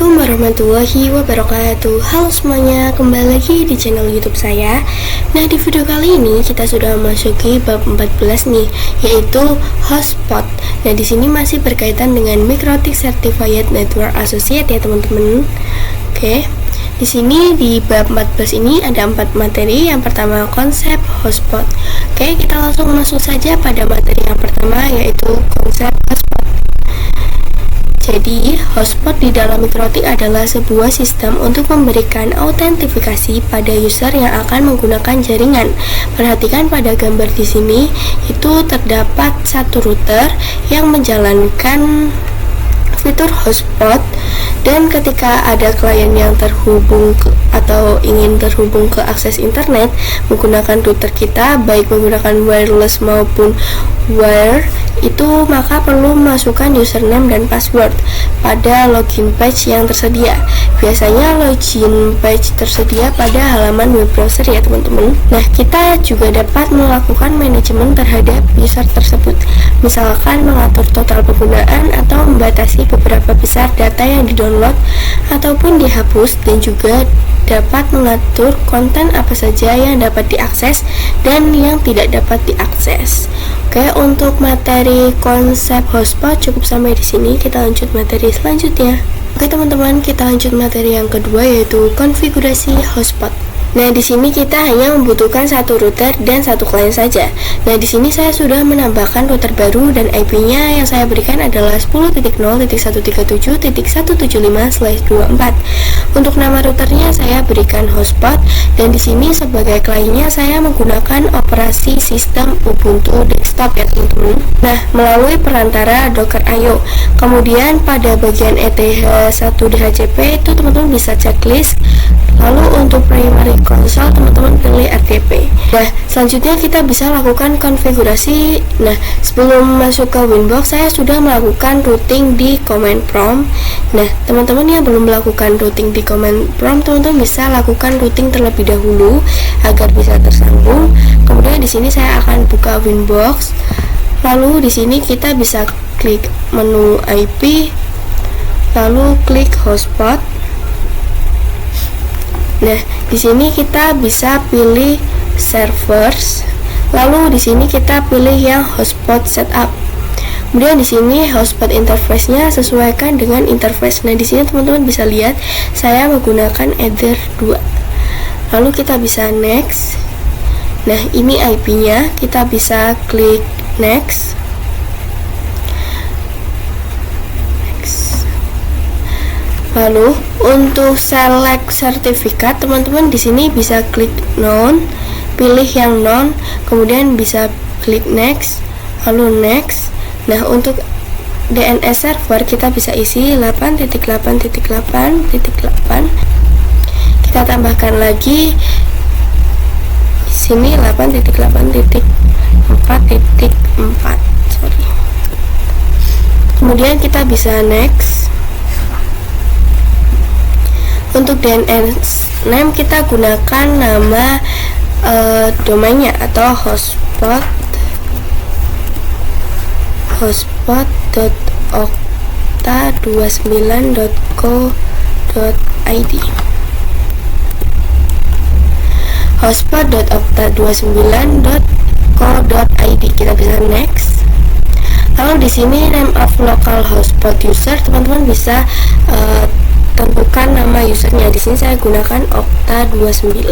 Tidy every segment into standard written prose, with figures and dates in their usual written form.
Assalamualaikum warahmatullahi wabarakatuh. Halo semuanya, kembali lagi di channel YouTube saya. Nah, di video kali ini kita sudah memasuki bab 14 nih, yaitu hotspot. Nah, di sini masih berkaitan dengan MikroTik Certified Network Associate ya, teman-teman. Oke. Di sini di bab 14 ini ada 4 materi. Yang pertama konsep hotspot. Oke, kita langsung masuk saja pada materi yang pertama, yaitu konsep hotspot. Jadi, hotspot di dalam MikroTik adalah sebuah sistem untuk memberikan autentifikasi pada user yang akan menggunakan jaringan. Perhatikan pada gambar di sini, itu terdapat satu router yang menjalankan fitur hotspot, dan ketika ada klien yang terhubung atau ingin terhubung ke akses internet menggunakan router kita, baik menggunakan wireless maupun wire, itu maka perlu memasukkan username dan password pada login page yang tersedia. Biasanya login page tersedia pada halaman web browser ya, teman-teman. Nah, kita juga dapat melakukan manajemen terhadap user tersebut, misalkan mengatur total penggunaan atau membatasi beberapa besar data yang didownload ataupun dihapus, dan juga dapat mengatur konten apa saja yang dapat diakses dan yang tidak dapat diakses. Oke, untuk materi konsep hotspot cukup sampai di sini. Kita lanjut materi selanjutnya. Oke teman-teman, kita lanjut materi yang kedua, yaitu konfigurasi hotspot. Nah, di sini kita hanya membutuhkan satu router dan satu klien saja. Nah, di sini saya sudah menambahkan router baru dan IP-nya yang saya berikan adalah 10.0.137.175/24. Untuk nama routernya saya berikan hotspot, dan di sini sebagai kliennya saya menggunakan operasi sistem Ubuntu desktop ya, teman-teman. Nah, melalui perantara Docker IO. Kemudian pada bagian ETH1 DHCP itu teman-teman bisa checklist. Lalu untuk primary console teman-teman pilih RDP. Nah, selanjutnya kita bisa lakukan konfigurasi. Nah, sebelum masuk ke Winbox saya sudah melakukan routing di command prompt. Nah, teman-teman yang belum melakukan routing di command prompt, teman-teman bisa lakukan routing terlebih dahulu agar bisa tersambung. Kemudian di sini saya akan buka Winbox. Lalu di sini kita bisa klik menu IP, lalu klik hotspot. Nah, di sini kita bisa pilih servers. Lalu di sini kita pilih yang hotspot setup. Kemudian di sini hotspot interface-nya sesuaikan dengan interface. Nah, di sini teman-teman bisa lihat saya menggunakan Ether 2. Lalu kita bisa next. Nah, ini IP-nya, kita bisa klik next. Lalu untuk select sertifikat, teman-teman di sini bisa klik none, pilih yang none, kemudian bisa klik next, lalu next. Nah, untuk DNS server kita bisa isi 8.8.8.8. Kita tambahkan lagi di sini 8.8.4.4. Kemudian kita bisa next. Untuk DNS name kita gunakan nama domainnya atau hotspot.okta29.co.id. hotspot.okta29.co.id. Kita bisa next. Lalu di sini name of local hotspot user, teman-teman bisa tentukan nama usernya. Di sini saya gunakan Okta29.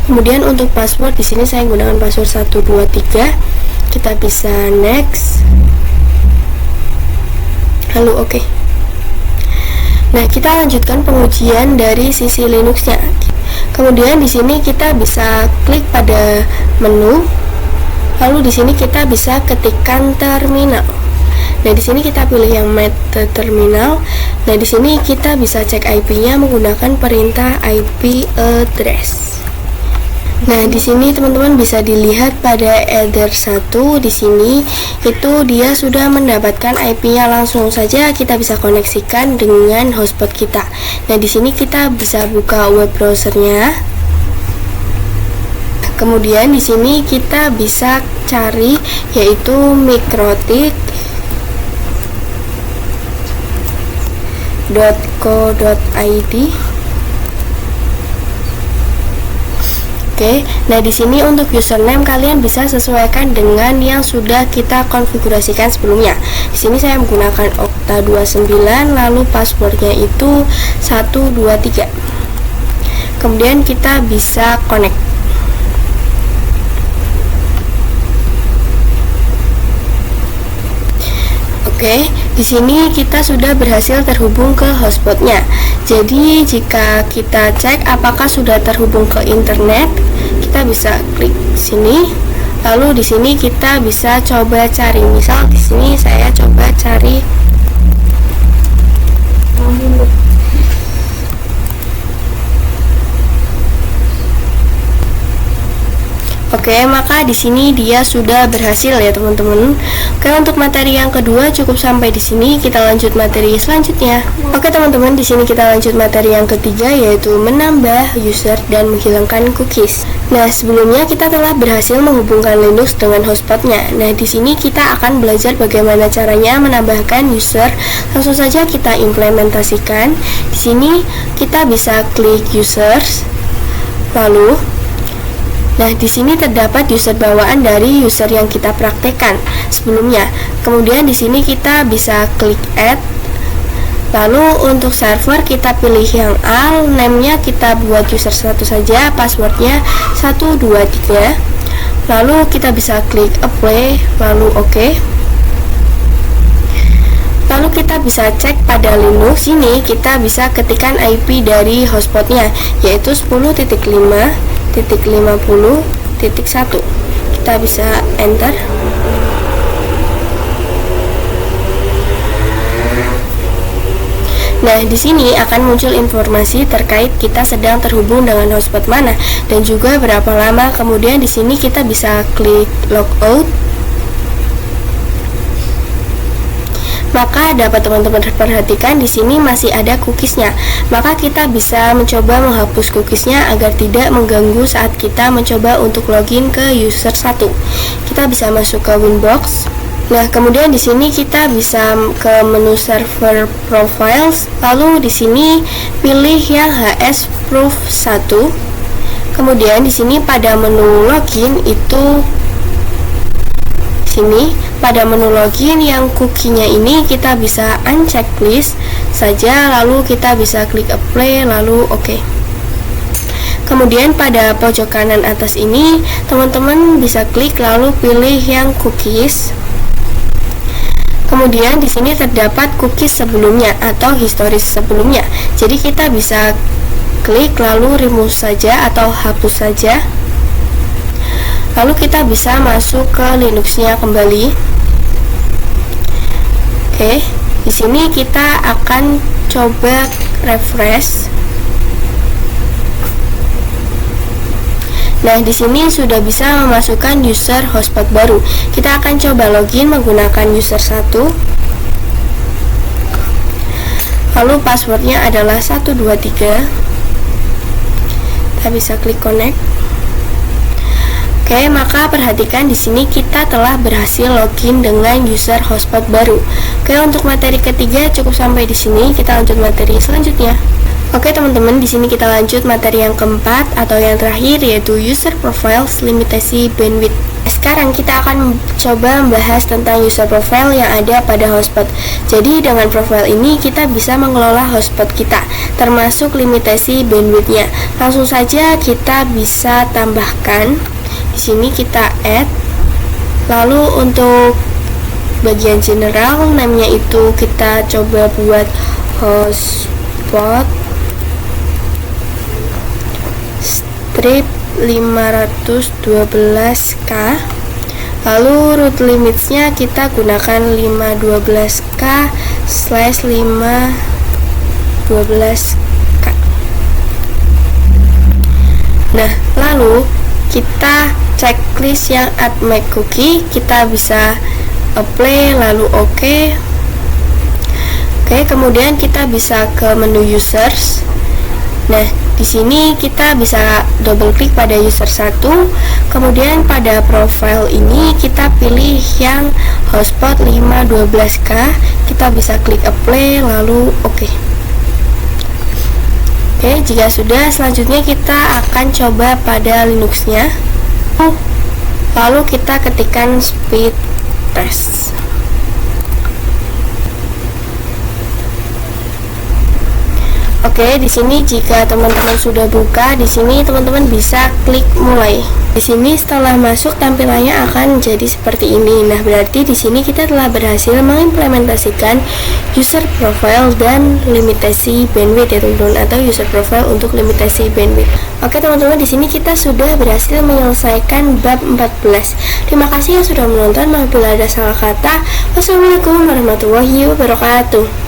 Kemudian untuk password di sini saya gunakan password 123. Kita bisa next. Lalu oke. Nah, kita lanjutkan pengujian dari sisi Linuxnya. Kemudian di sini kita bisa klik pada menu. Lalu di sini kita bisa ketikkan terminal. Nah, di sini kita pilih yang method terminal. Nah, di sini kita bisa cek IP-nya menggunakan perintah IP address. Nah, di sini teman-teman bisa dilihat pada Ether 1 di sini itu dia sudah mendapatkan IP-nya. Langsung saja kita bisa koneksikan dengan hotspot kita. Nah, di sini kita bisa buka web browsernya. Kemudian di sini kita bisa cari yaitu MikroTik .co.id. Oke, nah di sini untuk username kalian bisa sesuaikan dengan yang sudah kita konfigurasikan sebelumnya. Di sini saya menggunakan Okta29, lalu passwordnya itu 123. Kemudian kita bisa connect. Oke, di sini kita sudah berhasil terhubung ke hotspotnya. Jadi jika kita cek apakah sudah terhubung ke internet, kita bisa klik sini. Lalu di sini kita bisa coba cari. Misal di sini saya coba cari Oke, maka di sini dia sudah berhasil ya teman-teman. Oke, untuk materi yang kedua cukup sampai di sini. Kita lanjut materi selanjutnya. Oke teman-teman, di sini kita lanjut materi yang ketiga, yaitu menambah user dan menghilangkan cookies. Nah, sebelumnya kita telah berhasil menghubungkan Linux dengan hotspotnya. Nah, di sini kita akan belajar bagaimana caranya menambahkan user. Langsung saja kita implementasikan. Di sini kita bisa klik users, lalu nah, di sini terdapat user bawaan dari user yang kita praktekkan sebelumnya. Kemudian di sini kita bisa klik add. Lalu untuk server kita pilih yang al, name-nya kita buat user 1 saja, passwordnya 123. Lalu kita bisa klik apply, lalu oke. Lalu kita bisa cek pada Linux. Ini kita bisa ketikkan IP dari hotspotnya, yaitu 10.5.50.1. Kita bisa enter. Nah, di sini akan muncul informasi terkait kita sedang terhubung dengan hotspot mana dan juga berapa lama. Kemudian di sini kita bisa klik logout. Maka dapat teman-teman perhatikan di sini masih ada cookiesnya. Maka kita bisa mencoba menghapus cookiesnya agar tidak mengganggu saat kita mencoba untuk login ke user 1. Kita bisa masuk ke Winbox. Nah, kemudian di sini kita bisa ke menu server profiles. Lalu di sini pilih yang HS Proof 1. Kemudian di sini pada menu login itu sini pada menu login yang cookie-nya ini kita bisa uncheck list saja, lalu kita bisa klik apply, lalu oke. Kemudian pada pojok kanan atas ini teman-teman bisa klik lalu pilih yang cookies. Kemudian di sini terdapat cookies sebelumnya atau historis sebelumnya. Jadi kita bisa klik lalu remove saja atau hapus saja. Lalu kita bisa masuk ke Linux-nya kembali. Oke, di sini kita akan coba refresh. Nah, di sini sudah bisa memasukkan user hotspot baru. Kita akan coba login menggunakan user 1. Lalu passwordnya adalah 123. Kita bisa klik connect. Oke, maka perhatikan di sini kita telah berhasil login dengan user hotspot baru. Oke, untuk materi ketiga cukup sampai di sini. Kita lanjut materi selanjutnya. Oke teman-teman, di sini kita lanjut materi yang keempat atau yang terakhir, yaitu user profiles limitasi bandwidth. Sekarang kita akan coba membahas tentang user profile yang ada pada hotspot. Jadi dengan profile ini kita bisa mengelola hotspot kita, termasuk limitasi bandwidthnya. Langsung saja kita bisa tambahkan. Di sini kita add. Lalu untuk bagian general, namanya itu kita coba buat hotspot strip 512k. Lalu root limitsnya kita gunakan 512k/512k. Nah, lalu kita checklist yang add make cookie, kita bisa apply lalu oke. Oke, kemudian kita bisa ke menu users. Nah, di sini kita bisa double klik pada user 1. Kemudian pada profile ini kita pilih yang hotspot 512k. Kita bisa klik apply lalu oke. Oke, jika sudah, selanjutnya kita akan coba pada Linuxnya. Lalu kita ketikkan speed test. Oke, di sini jika teman-teman sudah buka, di sini teman-teman bisa klik mulai. Di sini setelah masuk tampilannya akan jadi seperti ini. Nah, berarti di sini kita telah berhasil mengimplementasikan user profile dan limitasi bandwidth ya teman-teman, atau user profile untuk limitasi bandwidth. Oke teman-teman, di sini kita sudah berhasil menyelesaikan bab 14. Terima kasih yang sudah menonton. Apabila ada salah kata, wassalamualaikum warahmatullahi wabarakatuh.